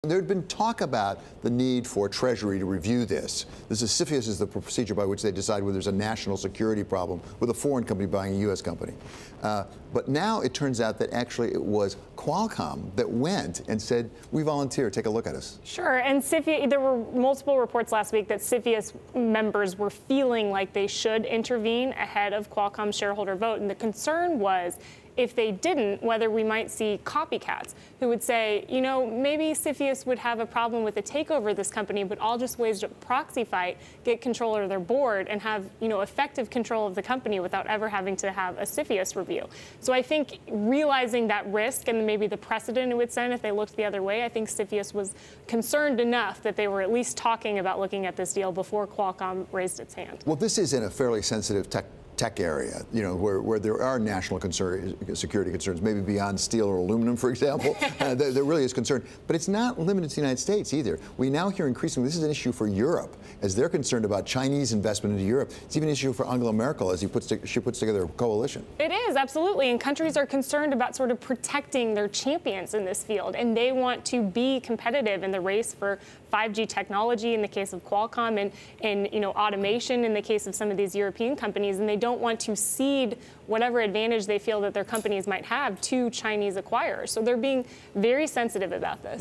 There had been talk about the need for Treasury to review this. CFIUS is the procedure by which they decide whether there's a national security problem with a foreign company buying a U.S. company. But now it turns out that actually it was Qualcomm that went and said, we volunteer, take a look at us. Sure, and there were multiple reports last week that CFIUS members were feeling like they should intervene ahead of Qualcomm's shareholder vote, and the concern was if they didn't, whether we might see copycats who would say, you know, maybe CFIUS would have a problem with the takeover of this company, but I'll just wage a proxy fight, get control of their board, and have, you know, effective control of the company without ever having to have a CFIUS review. So I think realizing that risk and maybe the precedent it would send if they looked the other way, I think CFIUS was concerned enough that they were at least talking about looking at this deal before Qualcomm raised its hand. Well, this is in a fairly sensitive tech area, you know, where there are national security concerns, maybe beyond steel or aluminum, for example. There really is concern. But it's not limited to the United States either. We now hear increasingly this is an issue for Europe, as they're concerned about Chinese investment into Europe. It's even an issue for Angela Merkel as she puts together a coalition. It is, absolutely. And countries are concerned about sort of protecting their champions in this field. And they want to be competitive in the race for 5G technology in the case of Qualcomm and you know, automation in the case of some of these European companies. And they don't want to cede whatever advantage they feel that their companies might have to Chinese acquirers. So they're being very sensitive about this.